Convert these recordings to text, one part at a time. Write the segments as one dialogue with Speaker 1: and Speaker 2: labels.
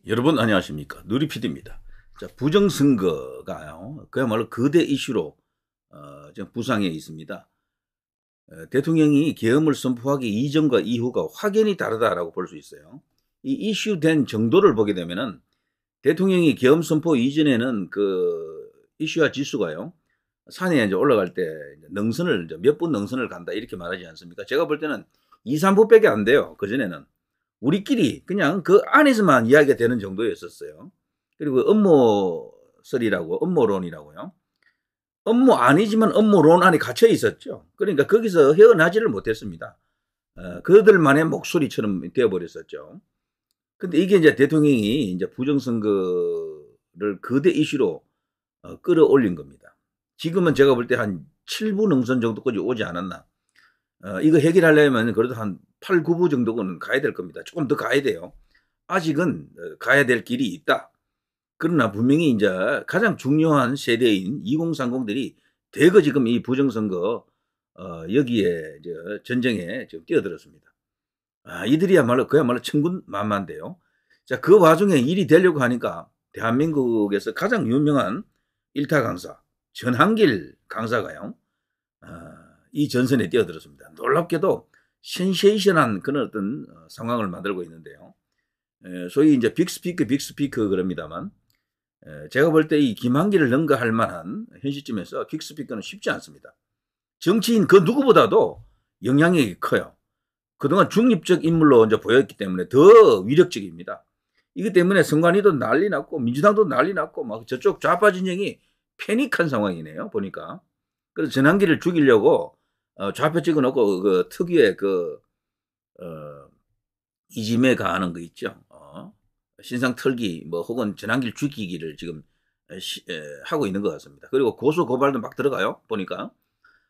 Speaker 1: 여러분 안녕하십니까. 누리PD입니다. 자, 부정선거가요, 그야말로 거대 이슈로 지금 부상해 있습니다. 대통령이 계엄을 선포하기 이전과 이후가 확연히 다르다라고 볼 수 있어요. 이 이슈된 정도를 보게 되면은 대통령이 계엄 선포 이전에는 그 이슈와 지수가요, 산에 이제 올라갈 때 능선을 몇 분 능선을 간다 이렇게 말하지 않습니까? 제가 볼 때는 2, 3분밖에 안 돼요. 그전에는. 우리끼리 그냥 그 안에서만 이야기가 되는 정도였었어요. 그리고 업무설이라고, 업무론이라고요. 업무 아니지만 업무론 안에 갇혀 있었죠. 그러니까 거기서 헤어나지를 못했습니다. 그들만의 목소리처럼 되어버렸었죠. 근데 이게 이제 대통령이 이제 부정선거를 거대 이슈로 끌어올린 겁니다. 지금은 제가 볼 때 한 7부 능선 정도까지 오지 않았나. 이거 해결하려면 그래도 한 8, 9부 정도는 가야 될 겁니다. 조금 더 가야 돼요. 아직은 가야 될 길이 있다. 그러나 분명히 이제 가장 중요한 세대인 2030들이 대거 지금 이 부정선거 여기에 이제 전쟁에 지금 뛰어들었습니다. 이들이야말로 그야말로 천군만마인데요. 자, 그 와중에 일이 되려고 하니까 대한민국에서 가장 유명한 일타 강사 전한길 강사가요, 이 전선에 뛰어들었습니다. 놀랍게도 센세이션한 그런 어떤 상황을 만들고 있는데요. 소위 이제 빅스피커 그럽니다만, 제가 볼 때 이 김한길을 능가할 만한 현 시점에서 빅스피커는 쉽지 않습니다. 정치인 그 누구보다도 영향력이 커요. 그동안 중립적 인물로 이제 보였기 때문에 더 위력적입니다. 이것 때문에 선관위도 난리 났고 민주당도 난리 났고 막 저쪽 좌파 진영이 패닉한 상황이네요. 보니까. 그래서 전한길을 죽이려고 좌표 찍어놓고 그 특유의 그 이짐에 가하는 거 있죠. 신상 털기 뭐 혹은 전한길 죽이기를 지금 하고 있는 것 같습니다. 그리고 고소 고발도 막 들어가요. 보니까.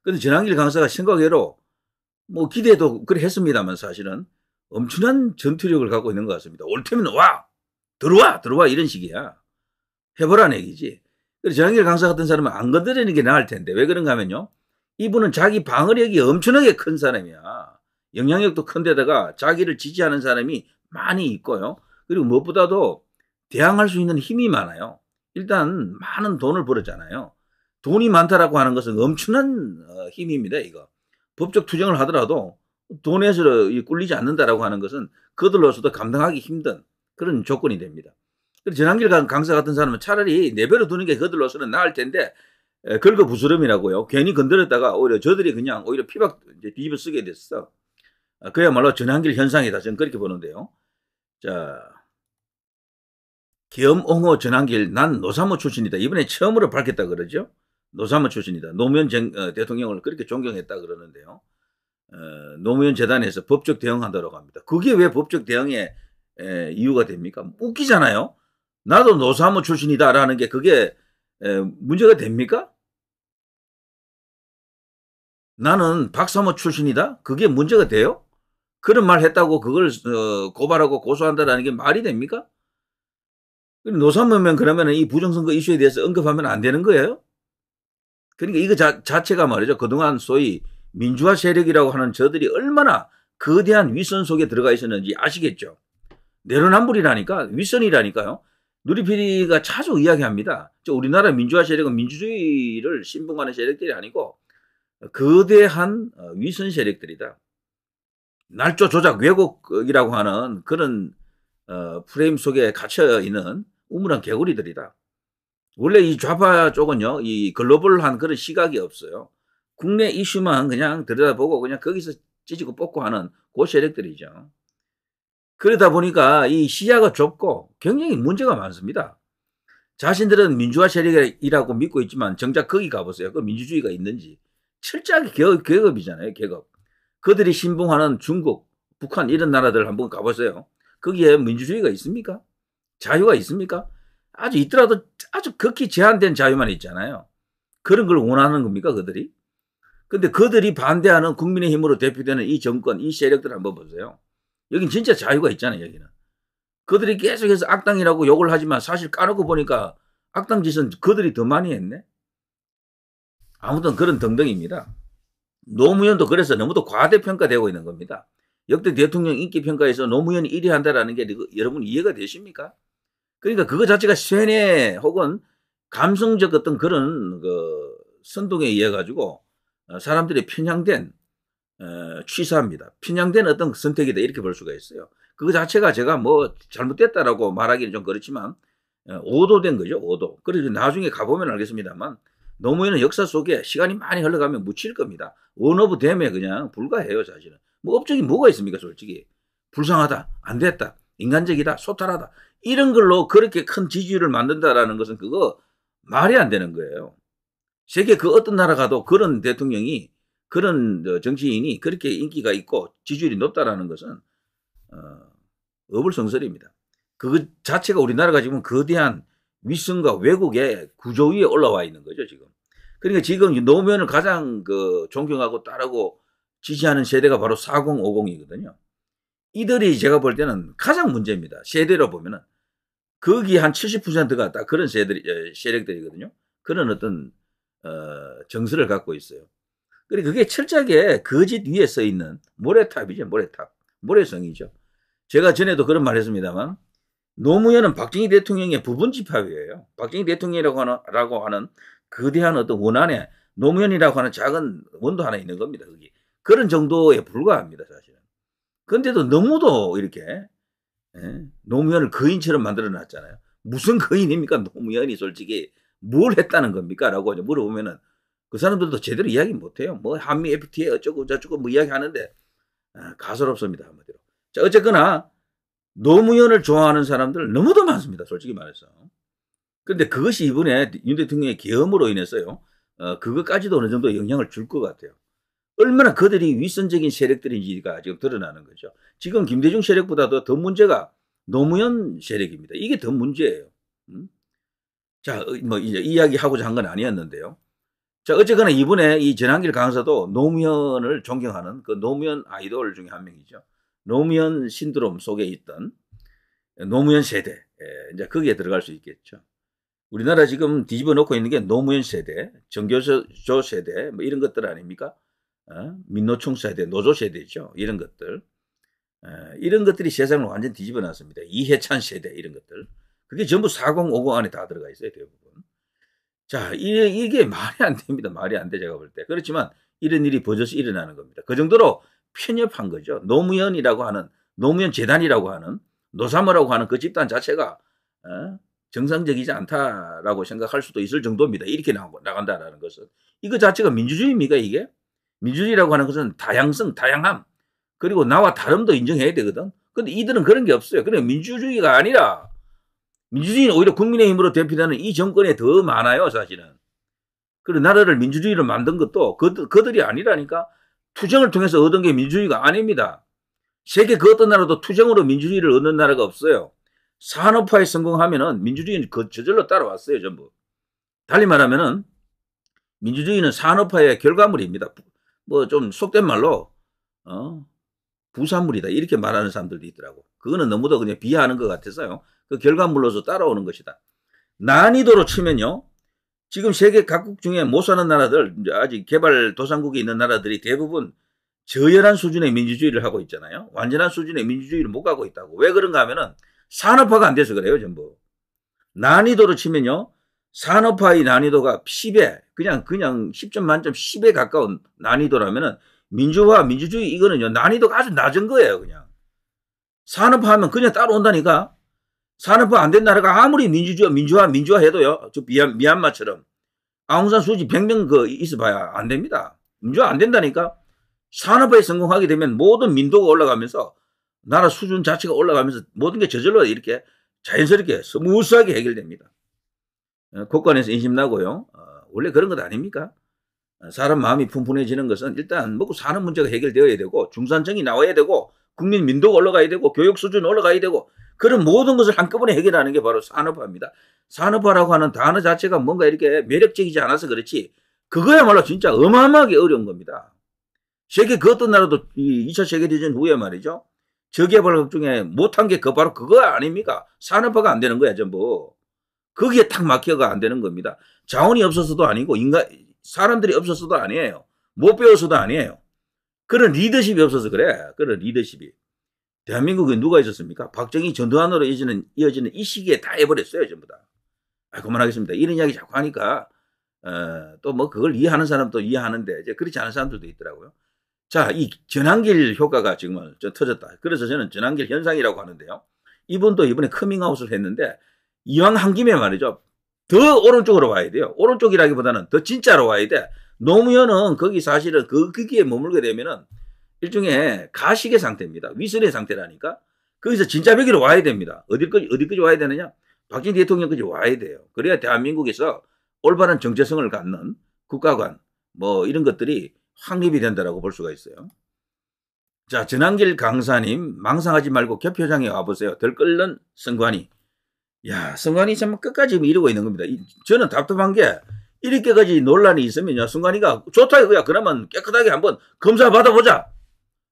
Speaker 1: 그런데 전한길 강사가 생각외로 뭐 기대도 그래 했습니다만 사실은 엄청난 전투력을 갖고 있는 것 같습니다. 올 테면 와! 들어와! 이런 식이야. 해보라는 얘기지. 그래서 전한길 강사 같은 사람은 안 건드리는 게 나을 텐데 왜 그런가 하면요, 이분은 자기 방어력이 엄청나게 큰 사람이야. 영향력도 큰 데다가 자기를 지지하는 사람이 많이 있고요. 그리고 무엇보다도 대항할 수 있는 힘이 많아요. 일단 많은 돈을 벌었잖아요. 돈이 많다라고 하는 것은 엄청난 힘입니다. 이거. 법적 투쟁을 하더라도 돈에서 꿀리지 않는다라고 하는 것은 그들로서도 감당하기 힘든 그런 조건이 됩니다. 그래서 전한길 강사 같은 사람은 차라리 내버려 두는 게 그들로서는 나을 텐데 긁어부스럼이라고요. 괜히 건드렸다가 오히려 저들이 그냥 오히려 피박 뒤집어 쓰게 됐어. 그야말로 전한길 현상이다. 저는 그렇게 보는데요. 자, 계엄옹호 전한길, 난 노사모 출신이다. 이번에 처음으로 밝혔다 그러죠. 노사모 출신이다. 노무현 대통령을 그렇게 존경했다 그러는데요. 노무현 재단에서 법적 대응한다고 합니다. 그게 왜 법적 대응의 이유가 됩니까? 웃기잖아요. 나도 노사모 출신이다라는 게 그게 문제가 됩니까? 나는 박사모 출신이다? 그게 문제가 돼요? 그런 말 했다고 그걸 고발하고 고소한다라는 게 말이 됩니까? 노사모면 그러면 이 부정선거 이슈에 대해서 언급하면 안 되는 거예요? 그러니까 이거 자체가 말이죠. 그동안 소위 민주화 세력이라고 하는 저들이 얼마나 거대한 윗선 속에 들어가 있었는지 아시겠죠? 내로남불이라니까, 윗선이라니까요. 누리PD가 자주 이야기합니다. 우리나라 민주화 세력은 민주주의를 신봉하는 세력들이 아니고 거대한 위선 세력들이다. 날조 조작 왜곡이라고 하는 그런 프레임 속에 갇혀 있는 우물한 개구리들이다. 원래 이 좌파 쪽은요, 이 글로벌한 그런 시각이 없어요. 국내 이슈만 그냥 들여다보고 그냥 거기서 찢고 뽑고 하는 그 세력들이죠. 그러다 보니까 이 시야가 좁고 굉장히 문제가 많습니다. 자신들은 민주화 세력이라고 믿고 있지만 정작 거기 가보세요. 그 민주주의가 있는지. 철저하게 계급이잖아요. 계급. 그들이 신봉하는 중국, 북한 이런 나라들 한번 가보세요. 거기에 민주주의가 있습니까? 자유가 있습니까? 아주 있더라도 아주 극히 제한된 자유만 있잖아요. 그런 걸 원하는 겁니까, 그들이? 근데 그들이 반대하는 국민의힘으로 대표되는 이 정권, 이 세력들 한번 보세요. 여긴 진짜 자유가 있잖아요, 여기는. 그들이 계속해서 악당이라고 욕을 하지만 사실 까놓고 보니까 악당 짓은 그들이 더 많이 했네. 아무튼 그런 등등입니다. 노무현도 그래서 너무도 과대평가되고 있는 겁니다. 역대 대통령 인기평가에서 노무현이 1위 한다라는 게 여러분 이해가 되십니까? 그러니까 그거 자체가 쇠뇌 혹은 감성적 어떤 그런 그 선동에 의해 가지고 사람들이 편향된 취사입니다. 편향된 어떤 선택이다 이렇게 볼 수가 있어요. 그거 자체가 제가 뭐 잘못됐다라고 말하기는 좀 그렇지만 오도된 거죠. 오도. 그래서 나중에 가보면 알겠습니다만 노무현은 역사 속에 시간이 많이 흘러가면 묻힐 겁니다. 원오브 댐에 그냥 불과해요. 사실은. 뭐 업적이 뭐가 있습니까 솔직히. 불쌍하다. 안 됐다. 인간적이다. 소탈하다. 이런 걸로 그렇게 큰 지지율을 만든다라는 것은 그거 말이 안 되는 거예요. 세계 그 어떤 나라 가도 그런 대통령이 그런 정치인이 그렇게 인기가 있고 지지율이 높다라는 것은 어불성설입니다. 그 자체가 우리나라가 지금 거대한 위성과 왜곡의 구조 위에 올라와 있는 거죠 지금. 그러니까 지금 노무현을 가장 그 존경하고 따르고 지지하는 세대가 바로 4050이거든요. 이들이 제가 볼 때는 가장 문제입니다. 세대로 보면은 거기 한 70%가 딱 그런 세력들이거든요. 그런 어떤 정서를 갖고 있어요. 그리고 그게 철저하게 거짓 위에 써 있는 모래탑이죠. 모래탑. 모래성이죠. 제가 전에도 그런 말 했습니다만 노무현은 박정희 대통령의 부분 집합이에요. 박정희 대통령이라고 하는 거대한 어떤 원안에 노무현이라고 하는 작은 원도 하나 있는 겁니다. 거기. 그런 정도에 불과합니다. 사실은. 그런데도 너무도 이렇게 노무현을 거인처럼 만들어 놨잖아요. 무슨 거인입니까? 노무현이 솔직히 뭘 했다는 겁니까? 라고 물어보면은 그 사람들도 제대로 이야기 못해요. 뭐 한미 FTA 어쩌고 저쩌고 뭐 이야기하는데 가소롭습니다. 한마디로. 자 어쨌거나 노무현을 좋아하는 사람들 너무도 많습니다. 솔직히 말해서. 그런데 그것이 이번에 윤 대통령의 계엄으로 인해서요. 그것까지도 어느 정도 영향을 줄 것 같아요. 얼마나 그들이 윗선적인 세력들인지가 지금 드러나는 거죠. 지금 김대중 세력보다도 더 문제가 노무현 세력입니다. 이게 더 문제예요. 자, 뭐 이제 이야기하고자 한 건 아니었는데요. 자, 어쨌거나 이번에 이 전한길 강사도 노무현을 존경하는 그 노무현 아이돌 중에 한 명이죠. 노무현 신드롬 속에 있던 노무현 세대. 이제 거기에 들어갈 수 있겠죠. 우리나라 지금 뒤집어 놓고 있는 게 노무현 세대, 정교조 세대, 뭐 이런 것들 아닙니까? 민노총 세대, 노조 세대죠. 이런 것들. 이런 것들이 세상을 완전 뒤집어 놨습니다. 이해찬 세대, 이런 것들. 그게 전부 4050 안에 다 들어가 있어요, 대부분. 자, 이게 말이 안 됩니다. 말이 안 돼, 제가 볼 때. 그렇지만 이런 일이 버젓이 일어나는 겁니다. 그 정도로 편협한 거죠. 노무현이라고 하는, 노무현 재단이라고 하는, 노사모라고 하는 그 집단 자체가 정상적이지 않다라고 생각할 수도 있을 정도입니다. 이렇게 나간다라는 것은. 이거 자체가 민주주의입니까, 이게? 민주주의라고 하는 것은 다양성, 다양함, 그리고 나와 다름도 인정해야 되거든. 근데 이들은 그런 게 없어요. 그냥 민주주의가 아니라, 민주주의는 오히려 국민의힘으로 대표되는 이 정권에 더 많아요, 사실은. 그리고 나라를 민주주의로 만든 것도 그들이 아니라니까. 투쟁을 통해서 얻은 게 민주주의가 아닙니다. 세계 그 어떤 나라도 투쟁으로 민주주의를 얻는 나라가 없어요. 산업화에 성공하면은 민주주의는 저절로 따라왔어요, 전부. 달리 말하면은 민주주의는 산업화의 결과물입니다. 뭐 좀 속된 말로 부산물이다 이렇게 말하는 사람들도 있더라고. 그거는 너무도 그냥 비하하는 것 같아서요. 그 결과물로서 따라오는 것이다. 난이도로 치면요. 지금 세계 각국 중에 못 사는 나라들, 아직 개발도상국에 있는 나라들이 대부분 저열한 수준의 민주주의를 하고 있잖아요. 완전한 수준의 민주주의를 못 가고 있다고. 왜 그런가 하면은 산업화가 안 돼서 그래요, 전부. 난이도로 치면요. 산업화의 난이도가 10에, 그냥 10점 만점 10에 가까운 난이도라면은 민주화, 민주주의 이거는요. 난이도가 아주 낮은 거예요, 그냥. 산업화하면 그냥 따라온다니까. 산업화 안 된 나라가 아무리 민주화 해도요. 저 미얀마처럼 아웅산 수지 100명 있어봐야 안 됩니다. 민주화 안 된다니까. 산업화에 성공하게 되면 모든 민도가 올라가면서 나라 수준 자체가 올라가면서 모든 게 저절로 이렇게 자연스럽게 스무스하게 해결됩니다. 국간에서 인심나고요. 원래 그런 것 아닙니까? 사람 마음이 푼푼해지는 것은 일단 먹고 사는 문제가 해결되어야 되고 중산층이 나와야 되고 국민 민도가 올라가야 되고 교육 수준 올라가야 되고 그런 모든 것을 한꺼번에 해결하는 게 바로 산업화입니다. 산업화라고 하는 단어 자체가 뭔가 이렇게 매력적이지 않아서 그렇지 그거야말로 진짜 어마어마하게 어려운 겁니다. 세계 그 어떤 나라도 2차 세계대전 후에 말이죠. 저개발국 중에 못한 게 바로 그거 아닙니까? 산업화가 안 되는 거야 전부. 거기에 탁 막혀가 안 되는 겁니다. 자원이 없어서도 아니고 사람들이 없어서도 아니에요. 못 배워서도 아니에요. 그런 리더십이 없어서 그래. 그런 리더십이. 대한민국에 누가 있었습니까? 박정희 전두환으로 이어지는 이 시기에 다 해버렸어요, 전부 다. 그만하겠습니다. 이런 이야기 자꾸 하니까 또 뭐 그걸 이해하는 사람도 이해하는데 이제 그렇지 않은 사람들도 있더라고요. 자, 이 전환길 효과가 지금 터졌다. 그래서 저는 전환길 현상이라고 하는데요. 이분도 이번에 커밍아웃을 했는데 이왕 한 김에 말이죠. 더 오른쪽으로 와야 돼요. 오른쪽이라기보다는 더 진짜로 와야 돼. 노무현은 거기 사실은 거기에 머물게 되면은 일종의 가식의 상태입니다. 위선의 상태라니까. 거기서 진짜 벽으로 와야 됩니다. 어디까지 와야 되느냐? 박정희 대통령까지 와야 돼요. 그래야 대한민국에서 올바른 정체성을 갖는 국가관 뭐 이런 것들이 확립이 된다라고 볼 수가 있어요. 자, 전환길 강사님 망상하지 말고 개표장에 와보세요. 덜 끓는 선관위. 야, 선관위 참 끝까지 이러고 있는 겁니다. 저는 답답한 게 이렇게까지 논란이 있으면요. 선관위가 좋다 이거야. 그러면 깨끗하게 한번 검사 받아보자.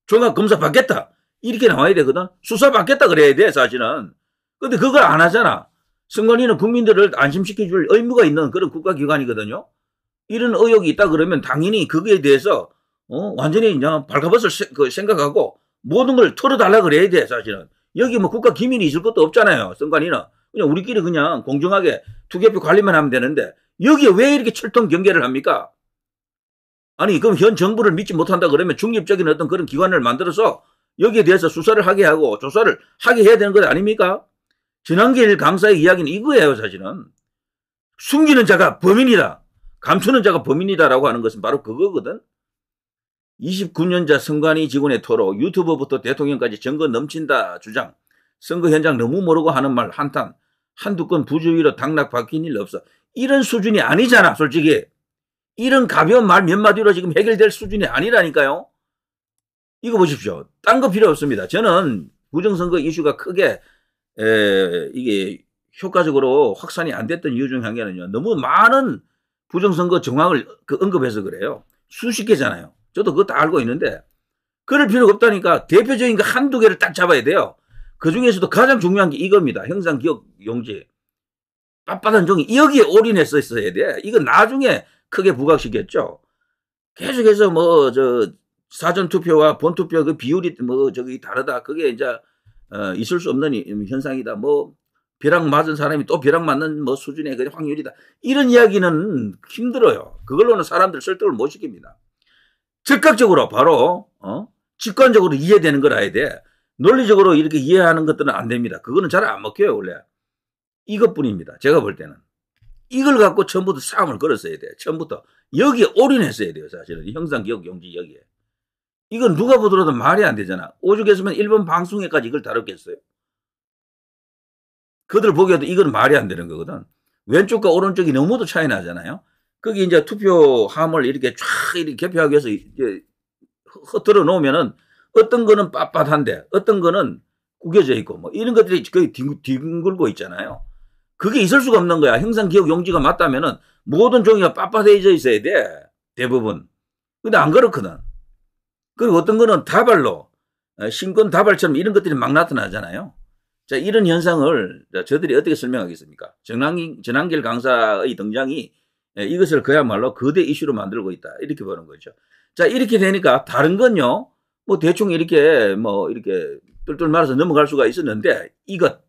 Speaker 1: 종합 검사 받겠다. 이렇게 나와야 되거든. 수사 받겠다 그래야 돼 사실은. 근데 그걸 안 하잖아. 선관위는 국민들을 안심시켜줄 의무가 있는 그런 국가기관이거든요. 이런 의혹이 있다 그러면 당연히 거기에 대해서 완전히 그냥 발가벗을 생각하고 모든 걸 털어달라 그래야 돼 사실은. 여기 뭐 국가 기밀이 있을 것도 없잖아요. 선관위는. 그냥 우리끼리 그냥 공정하게 투개표 관리만 하면 되는데 여기에 왜 이렇게 철통 경계를 합니까? 아니 그럼 현 정부를 믿지 못한다 그러면 중립적인 어떤 그런 기관을 만들어서 여기에 대해서 수사를 하게 하고 조사를 하게 해야 되는 것 아닙니까? 전환길 강사의 이야기는 이거예요 사실은. 숨기는 자가 범인이다. 감추는 자가 범인이다라고 하는 것은 바로 그거거든. 29년자 선관위 직원의 토로, 유튜버부터 대통령까지 증거 넘친다 주장, 선거 현장 너무 모르고 하는 말 한탄, 한두 건 부주의로 당락 바뀐 일 없어. 이런 수준이 아니잖아 솔직히. 이런 가벼운 말 몇 마디로 지금 해결될 수준이 아니라니까요. 이거 보십시오. 딴 거 필요 없습니다. 저는 부정선거 이슈가 크게 이게 효과적으로 확산이 안 됐던 이유 중 한 개는요. 너무 많은 부정선거 정황을 언급해서 그래요. 수십 개잖아요. 저도 그거 다 알고 있는데 그럴 필요가 없다니까. 대표적인 거 한두 개를 딱 잡아야 돼요. 그중에서도 가장 중요한 게 이겁니다. 형상기억용지. 빳빳한 종이 여기에 올인해서 있어야 돼. 이거 나중에 크게 부각시켰죠. 계속해서 사전투표와 본투표 그 비율이 다르다. 그게 이제 있을 수 없는 현상이다. 벼락 맞은 사람이 또 벼락 맞는 수준의 그 확률이다. 이런 이야기는 힘들어요. 그걸로는 사람들 설득을 못 시킵니다. 즉각적으로 바로 직관적으로 이해되는 걸 해야 돼. 논리적으로 이렇게 이해하는 것들은 안 됩니다. 그거는 잘 안 먹혀요 원래. 이것뿐입니다. 제가 볼 때는. 이걸 갖고 처음부터 싸움을 걸었어야 돼요. 처음부터. 여기에 올인했어야 돼요 사실은. 형상기억용지 여기에. 이건 누가 보더라도 말이 안 되잖아. 오죽했으면 일본 방송에까지 이걸 다뤘겠어요. 그들 보기에도 이건 말이 안 되는 거거든. 왼쪽과 오른쪽이 너무도 차이 나잖아요. 거기 이제 투표함을 이렇게 쫙 이렇게 개표하기 위해서 이제 흩어져 놓으면은 어떤 거는 빳빳한데 어떤 거는 구겨져 있고 이런 것들이 거의 뒹굴고 있잖아요. 그게 있을 수가 없는 거야. 형상기억용지가 맞다면은 모든 종이가 빳빳해져 있어야 돼. 대부분. 근데 안 그렇거든. 그리고 어떤 거는 다발로 신권 다발처럼 이런 것들이 막 나타나잖아요. 자, 이런 현상을 저들이 어떻게 설명하겠습니까? 전환길 강사의 등장이 이것을 그야말로 거대 이슈로 만들고 있다. 이렇게 보는 거죠. 자, 이렇게 되니까 다른 건요. 대충 이렇게 이렇게 뚫뚫 말아서 넘어갈 수가 있었는데 이것.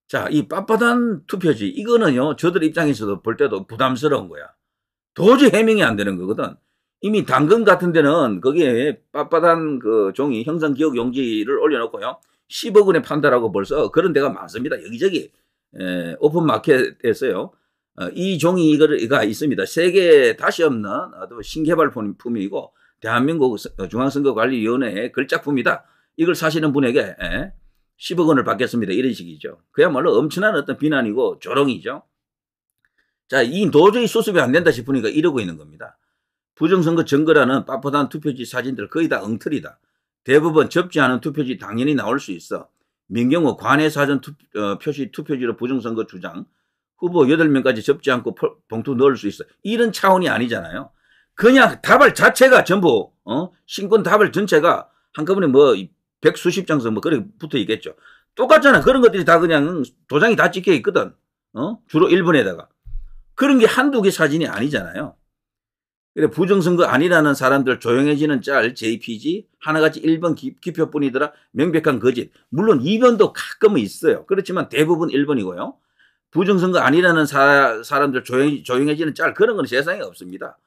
Speaker 1: 자, 이 빳빳한 투표지. 이거는요. 저들 입장에서도 볼 때도 부담스러운 거야. 도저히 해명이 안 되는 거거든. 이미 당근 같은 데는 거기에 빳빳한 그 종이 형상기억용지를 올려놓고요. 10억 원에 판다라고 벌써 그런 데가 많습니다. 여기저기 오픈마켓에서요. 이 종이가 있습니다. 세계에 다시 없는 신개발품이고 대한민국 중앙선거관리위원회의 걸작품이다. 이걸 사시는 분에게 10억 원을 받겠습니다. 이런 식이죠. 그야말로 엄청난 어떤 비난이고 조롱이죠. 자, 이 도저히 수습이 안 된다 싶으니까 이러고 있는 겁니다. 부정선거 증거라는 빳빳한 투표지 사진들 거의 다 엉터리다. 대부분 접지 않은 투표지 당연히 나올 수 있어. 민경호 관내 사전 표시 투표지로 부정선거 주장. 후보 8명까지 접지 않고 봉투 넣을 수 있어. 이런 차원이 아니잖아요. 그냥 다발 자체가 전부 신권 다발 전체가 한꺼번에 100수십 장서 그렇게 붙어 있겠죠. 똑같잖아. 그런 것들이 다 그냥 도장이 다 찍혀 있거든. 주로 1번에다가. 그런 게 한두 개 사진이 아니잖아요. 그래 부정선거 아니라는 사람들 조용해지는 짤 JPG 하나같이 1번 기표뿐이더라 명백한 거짓. 물론 2번도 가끔은 있어요. 그렇지만 대부분 1번이고요. 부정선거 아니라는 사람들 조용해지는 짤 그런 건 세상에 없습니다.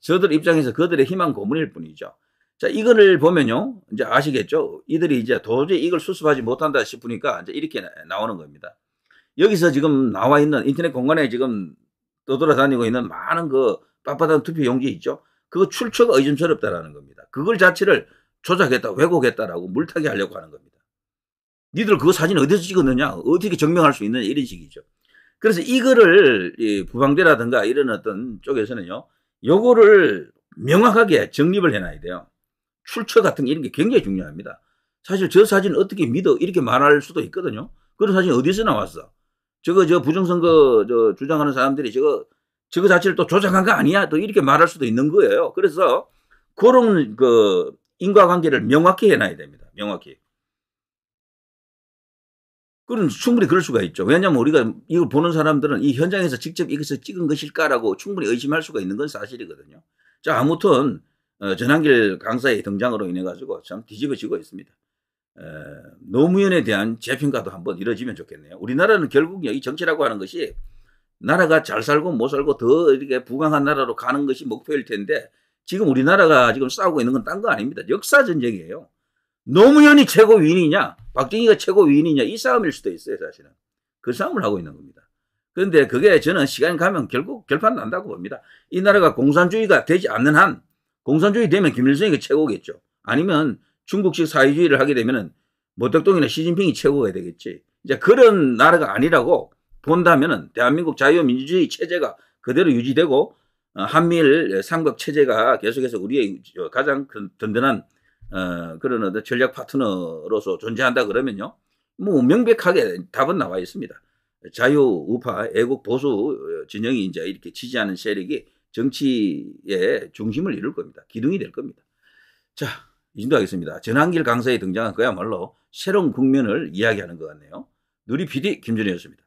Speaker 1: 저들 입장에서 그들의 희망 고문일 뿐이죠. 자, 이거를 보면요. 이제 아시겠죠? 이들이 이제 도저히 이걸 수습하지 못한다 싶으니까 이제 이렇게 나오는 겁니다. 여기서 지금 나와 있는 인터넷 공간에 지금 떠돌아다니고 있는 많은 그 빳빳한 투표 용지 있죠? 그거 출처가 의심스럽다라는 겁니다. 그걸 자체를 조작했다, 왜곡했다라고 물타기 하려고 하는 겁니다. 니들 그거 사진 어디서 찍었느냐? 어떻게 증명할 수 있느냐? 이런 식이죠. 그래서 이거를 부방대라든가 이런 어떤 쪽에서는요. 요거를 명확하게 정립을 해놔야 돼요. 출처 같은 게 이런 게 굉장히 중요합니다. 사실 저 사진 어떻게 믿어? 이렇게 말할 수도 있거든요. 그런 사진 어디서 나왔어? 저거 부정선거 주장하는 사람들이 저거 자체를 또 조작한 거 아니야? 또 이렇게 말할 수도 있는 거예요. 그래서 그런 그 인과관계를 명확히 해놔야 됩니다. 명확히. 그럼 충분히 그럴 수가 있죠. 왜냐하면 우리가 이걸 보는 사람들은 이 현장에서 직접 이것을 찍은 것일까라고 충분히 의심할 수가 있는 건 사실이거든요. 자, 아무튼 전한길 강사의 등장으로 인해 가지고 참 뒤집어지고 있습니다. 노무현에 대한 재평가도 한번 이루어지면 좋겠네요. 우리나라는 결국 이 정치라고 하는 것이 나라가 잘 살고 못 살고 더 이렇게 부강한 나라로 가는 것이 목표일 텐데 지금 우리나라가 지금 싸우고 있는 건 딴 거 아닙니다. 역사 전쟁이에요. 노무현이 최고 위인이냐 박정희가 최고 위인이냐 이 싸움일 수도 있어요. 사실은 그 싸움을 하고 있는 겁니다. 그런데 그게 저는 시간이 가면 결국 결판 난다고 봅니다. 이 나라가 공산주의가 되지 않는 한 공산주의 되면 김일성이 최고겠죠. 아니면 중국식 사회주의를 하게 되면은 모택동이나 시진핑이 최고가 되겠지. 이제 그런 나라가 아니라고 본다면은 대한민국 자유민주주의 체제가 그대로 유지되고 한미일 삼각 체제가 계속해서 우리의 가장 든든한 그런 어떤 전략 파트너로서 존재한다 그러면요. 뭐 명백하게 답은 나와 있습니다. 자유우파 애국 보수 진영이 이제 이렇게 지지하는 세력이 정치의 중심을 이룰 겁니다. 기둥이 될 겁니다. 자, 이 정도 하겠습니다. 전한길 강사의 등장은 그야말로 새로운 국면을 이야기하는 것 같네요. 누리 PD 김준희였습니다.